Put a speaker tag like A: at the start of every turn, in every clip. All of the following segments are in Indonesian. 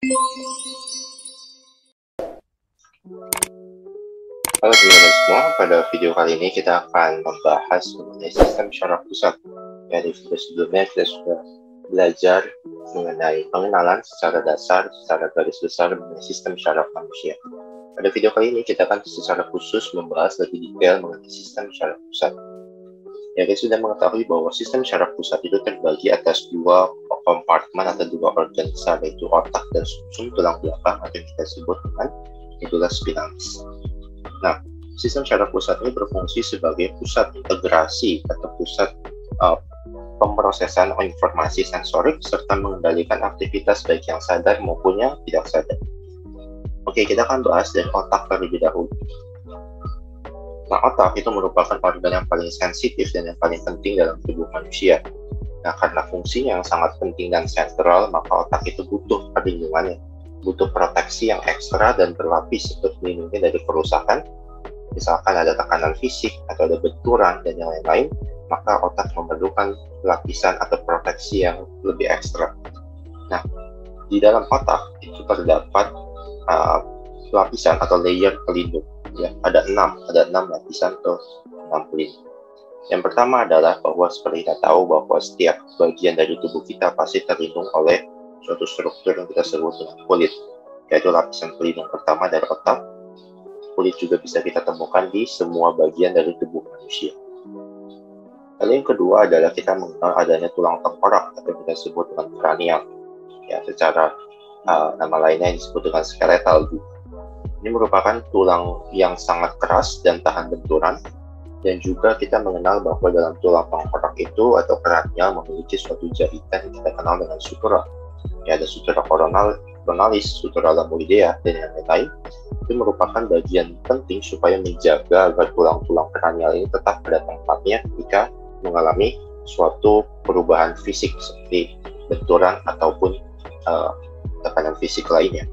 A: Halo teman-teman semua, pada video kali ini kita akan membahas mengenai sistem syaraf pusat. Ya, di video sebelumnya kita sudah belajar mengenai pengenalan secara dasar, secara garis besar mengenai sistem syaraf manusia. Pada video kali ini kita akan secara khusus membahas lebih detail mengenai sistem syaraf pusat. Ya, kita sudah mengetahui bahwa sistem syaraf pusat itu terbagi atas dua kompartemen atau dua organ besar, yaitu otak dan sumsum tulang belakang atau yang kita sebut dengan medula spinalis. Nah, sistem syaraf pusat ini berfungsi sebagai pusat integrasi atau pusat pemrosesan informasi sensorik serta mengendalikan aktivitas baik yang sadar maupun yang tidak sadar. Oke, kita akan bahas dari otak terlebih dahulu. Nah, otak itu merupakan organ yang paling sensitif dan yang paling penting dalam tubuh manusia. Nah, karena fungsinya yang sangat penting dan sentral, maka otak itu butuh perlindungan, butuh proteksi yang ekstra dan berlapis untuk melindungi dari kerusakan. Misalkan ada tekanan fisik atau ada benturan dan yang lain-lain, maka otak memerlukan lapisan atau proteksi yang lebih ekstra. Nah, di dalam otak itu terdapat lapisan atau layer pelindung. Ya, ada 6 lapisan atau 6 pelindung. Yang pertama adalah bahwa seperti kita tahu bahwa setiap bagian dari tubuh kita pasti terlindung oleh suatu struktur yang kita sebut dengan kulit, yaitu lapisan pelindung pertama dari otak. Kulit juga bisa kita temukan di semua bagian dari tubuh manusia. Lalu yang kedua adalah kita mengenal adanya tulang tengkorak atau kita sebut dengan kranial. Ya, secara nama lainnya disebut dengan skeletal juga. Ini merupakan tulang yang sangat keras dan tahan benturan, dan juga kita mengenal bahwa dalam tulang tengkorak itu atau kranial memiliki suatu jahitan yang kita kenal dengan sutura. Ya, ada sutura coronalis, sutura lamboidea, dan yang lain-lain. Itu merupakan bagian penting supaya menjaga agar tulang-tulang kranial ini tetap pada tempatnya ketika mengalami suatu perubahan fisik seperti benturan ataupun tekanan fisik lainnya.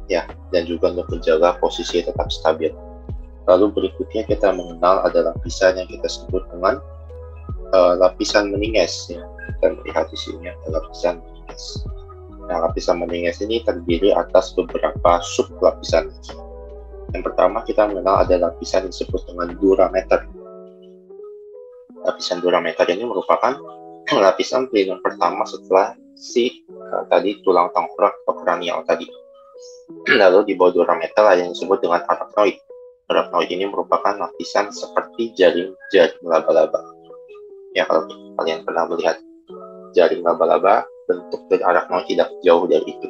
A: Ya, dan juga untuk menjaga posisi tetap stabil. Lalu berikutnya kita mengenal ada lapisan yang kita sebut dengan lapisan meninges. Ya. Kita melihat di sini ada lapisan meninges. Nah, lapisan meninges ini terdiri atas beberapa sub lapisan. Yang pertama kita mengenal ada lapisan yang disebut dengan durameter. Lapisan durameter ini merupakan lapisan pelindung pertama setelah tadi tulang tengkorak atau kranial tadi. Lalu di bawah durameter ada yang disebut dengan arachnoid. Arachnoid ini merupakan lapisan seperti jaring laba-laba. Ya, kalau kalian pernah melihat jaring laba-laba, bentuk dari arachnoid tidak jauh dari itu.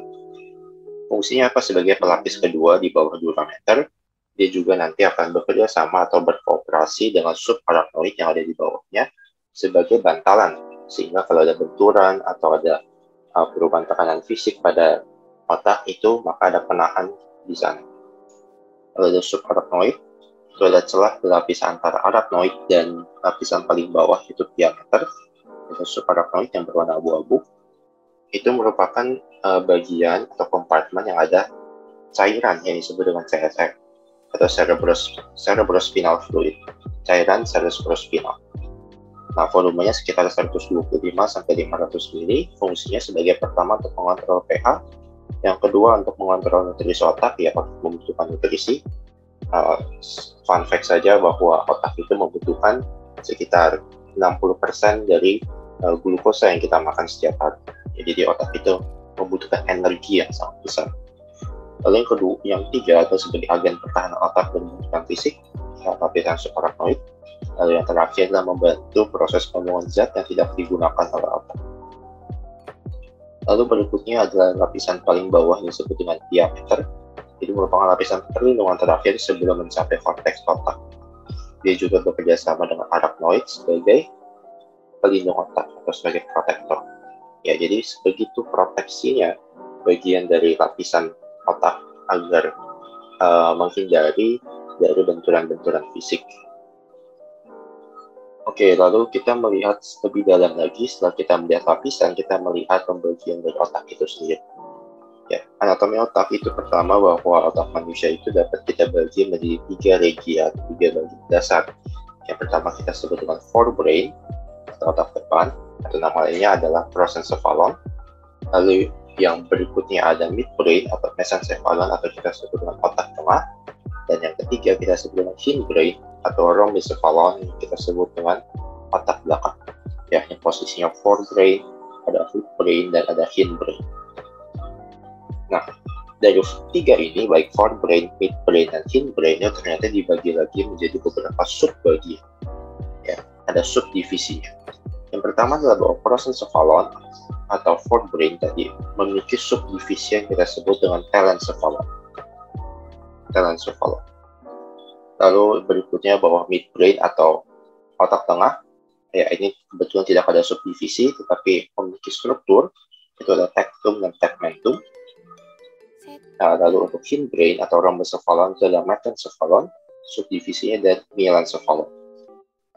A: Fungsinya apa? Sebagai pelapis kedua di bawah durameter, dia juga nanti akan bekerja sama atau berkooperasi dengan subarachnoid yang ada di bawahnya sebagai bantalan, sehingga kalau ada benturan atau ada perubahan tekanan fisik pada otak itu, maka ada penahan di sana. Kalau ada subarachnoid, itu ada celah berlapis antara arachnoid dan lapisan paling bawah itu diameter. Itu subarachnoid yang berwarna abu-abu. Itu merupakan bagian atau kompartemen yang ada cairan yang disebut dengan CSF atau cerebrospinal fluid, cairan cerebrospinal. Nah, volumenya sekitar 125 sampai 500 ml. Fungsinya sebagai pertama untuk mengontrol pH, yang kedua untuk mengontrol nutrisi otak, ya membutuhkan nutrisi. Fun fact saja bahwa otak itu membutuhkan sekitar 60% dari glukosa yang kita makan setiap hari. Jadi otak itu membutuhkan energi yang sangat besar. Lalu yang ketiga atau sebagai agen pertahanan otak dan membutuhkan fisik, lapisan subarachnoid. Lalu yang terakhir adalah membantu proses pembuangan zat yang tidak digunakan oleh otak. Lalu berikutnya adalah lapisan paling bawah yang disebut dengan diameter. Itu merupakan lapisan perlindungan terakhir sebelum mencapai korteks otak. Dia juga bekerja sama dengan arachnoid sebagai pelindung otak atau sebagai protektor. Ya, jadi begitu proteksinya bagian dari lapisan otak agar menghindari dari benturan-benturan fisik. Oke, lalu kita melihat lebih dalam lagi. Setelah kita melihat lapisan, kita melihat pembagian dari otak itu sendiri. Ya, anatomi otak itu pertama bahwa otak manusia itu dapat kita bagi menjadi 3 regi atau 3 bagian dasar. Yang pertama kita sebut dengan forebrain atau otak depan, atau nama lainnya adalah prosencephalon. Lalu Yang berikutnya ada midbrain atau mesencephalon atau kita sebut dengan otak tengah. Dan yang ketiga kita sebut dengan hindbrain atau rhombocephalon yang kita sebut dengan otak belakang. Ya, yang posisinya forebrain, ada midbrain, dan ada hindbrain. Nah, dari tiga ini, baik forebrain, midbrain, dan hindbrain, ternyata dibagi lagi menjadi beberapa subbagian. Ya, ada subdivisinya. Yang pertama adalah bahwa prosencephalon atau forebrain tadi memiliki subdivisi yang kita sebut dengan telencephalon. Lalu berikutnya bahwa midbrain atau otak tengah, ya ini kebetulan tidak ada subdivisi, tetapi memiliki struktur, itu adalah tectum dan tegmentum. Nah, lalu untuk hindbrain atau rhombocephalon itu adalah mesencephalon, subdivisinya dan myelencephalon.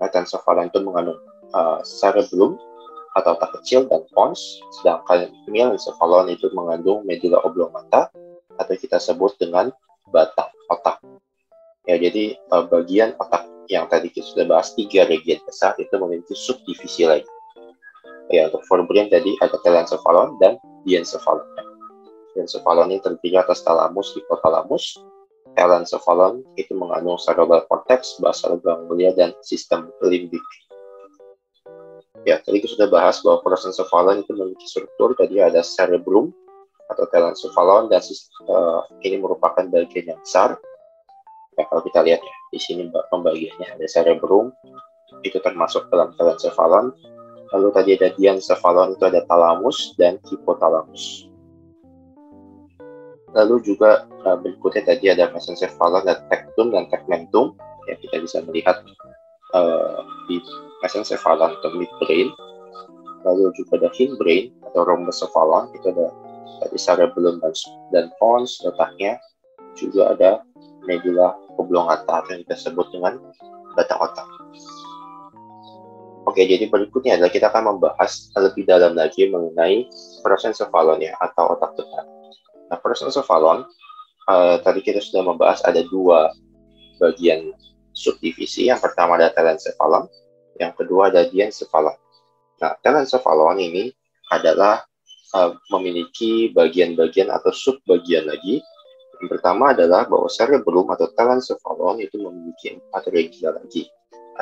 A: Mesencephalon itu mengandung cerebellum atau otak kecil dan pons, sedangkan myelencephalon itu mengandung medulla oblongata atau kita sebut dengan batang otak. Ya, jadi bagian otak yang tadi kita sudah bahas, 3 region besar itu memiliki subdivisi lagi. Ya, untuk forebrain tadi ada telencephalon dan diencephalon. Diencephalon ini terdiri atas thalamus, hipotalamus. Telencephalon itu mengandung cerebral cortex, basal ganglia, dan sistem limbik. Ya, tadi kita sudah bahas bahwa prosencephalon itu memiliki struktur, tadi ada cerebellum atau telencephalon, dan ini merupakan bagian yang besar. Ya, kalau kita lihat ya, di sini pembagiannya ada cerebellum, itu termasuk dalam telencephalon. Lalu tadi ada diencephalon, itu ada thalamus dan hipotalamus. Lalu juga berikutnya tadi ada mesencephalon, dan tectum dan tegmentum. Ya, kita bisa melihat di mesencephalon atau midbrain. Lalu juga ada hindbrain atau rhombocephalon, itu ada tadi cerebellum dan pons letaknya. Juga ada medulla oblongata atau yang kita sebut dengan batang otak. Oke, jadi berikutnya adalah kita akan membahas lebih dalam lagi mengenai prosencephalon ya, atau otak tengah. Nah, prosencephalon tadi kita sudah membahas ada 2 bagian subdivisi. Yang pertama ada telencephalon, yang kedua ada diencephalon. Nah, telencephalon ini adalah memiliki bagian-bagian atau subbagian lagi. Yang pertama adalah bahwa cerebellum atau telencephalon itu memiliki 4 regia lagi,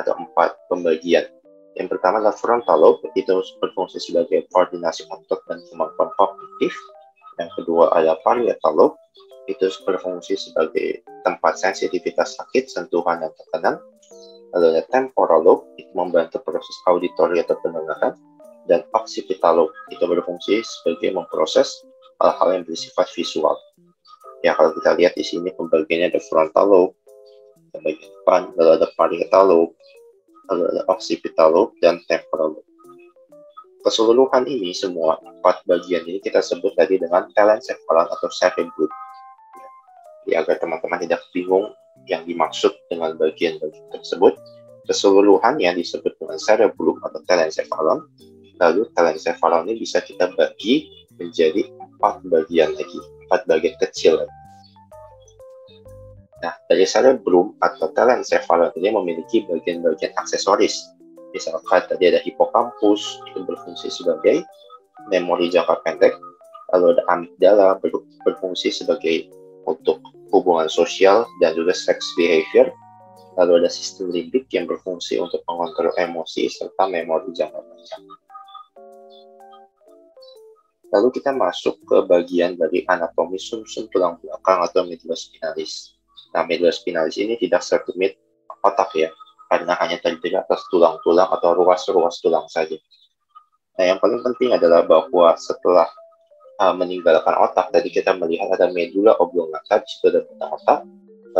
A: atau 4 pembagian. Yang pertama adalah frontal lobe, itu berfungsi sebagai koordinasi otot dan kemampuan kognitif. Yang kedua adalah parietal lobe, itu berfungsi sebagai tempat sensitivitas sakit, sentuhan, dan tekanan. Lalu ada temporal lobe, itu membantu proses auditori atau pendengaran. Dan occipital lobe, itu berfungsi sebagai memproses hal-hal yang bersifat visual. Ya, kalau kita lihat di sini pembagiannya ada frontal lobe, bagian depan, lalu ada parietal lobe, lalu ada occipital lobe, dan temporal lobe. Keseluruhan ini semua 4 bagian ini kita sebut tadi dengan telencephalon atau cerebellum. Ya, agar teman-teman tidak bingung yang dimaksud dengan bagian-bagian tersebut, keseluruhannya disebut dengan cerebellum atau telencephalon. Lalu telencephalon ini bisa kita bagi menjadi 4 bagian lagi, 4 bagian kecil. Nah, dari cerebellum atau telencephalon ini memiliki bagian-bagian aksesoris. Misalkan tadi ada hippocampus, itu berfungsi sebagai memori jangka pendek. Lalu ada amigdala, berfungsi sebagai untuk hubungan sosial dan juga sex behavior. Lalu ada sistem limbik yang berfungsi untuk mengontrol emosi serta memori jangka panjang. Lalu kita masuk ke bagian dari anatomi sumsum tulang belakang atau medulla spinalis. Nah, medulla spinalis ini tidak serumit otak ya, karena hanya terdiri atas tulang-tulang atau ruas-ruas tulang saja. Nah, yang paling penting adalah bahwa setelah meninggalkan otak, tadi kita melihat ada medulla oblongata, di situ ada batang otak.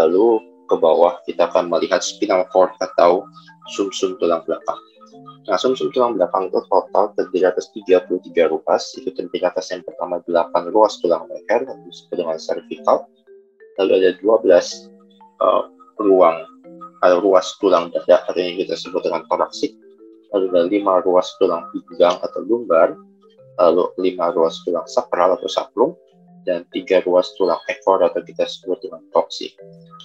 A: Lalu ke bawah kita akan melihat spinal cord atau sumsum tulang belakang. Nah, sumsum tulang belakang itu total terdiri atas 33 ruas. Itu terdiri atas yang pertama 8 ruas tulang leher, disebut dengan cervical. Lalu ada 12 ruas tulang dada, atau yang kita sebut dengan thoracic. Lalu ada 5 ruas tulang pinggang atau lumbar. Lalu 5 ruas tulang sakral atau sacrum. Dan 3 ruas tulang ekor atau kita sebut dengan coccyx.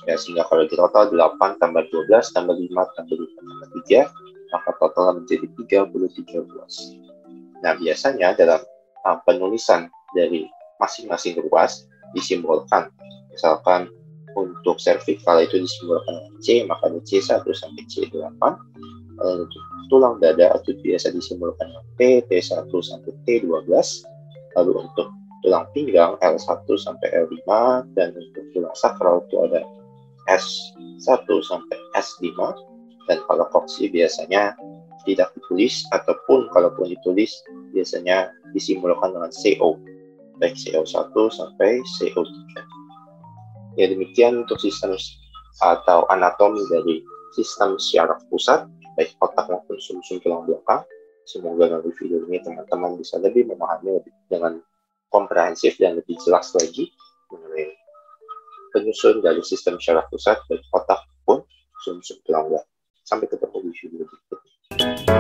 A: Ya, sehingga kalau di total 8 tambah 12 tambah 5 tambah 5 tambah 3, maka total menjadi 33 ruas. Nah, biasanya dalam penulisan dari masing-masing ruas disimbolkan. Misalkan untuk servikal itu disimbolkan dengan C, maka ada C1 sampai C8. Untuk tulang dada itu biasa disimbolkan dengan T1 sampai T12. Lalu untuk tulang pinggang L1 sampai L5, dan untuk tulang sakral itu ada S1 sampai S5. Dan kalau koksi biasanya tidak ditulis, ataupun kalaupun ditulis biasanya disimbolkan dengan CO, baik CO1 sampai CO3. Ya, demikian untuk sistem atau anatomi dari sistem syaraf pusat, baik otak maupun sumsum tulang belakang. Semoga dari video ini teman-teman bisa lebih memahami dengan komprehensif dan lebih jelas lagi mengenai penyusun dari sistem syaraf pusat, baik otak maupun sumsum tulang belakang. Sampai ketemu di video berikutnya.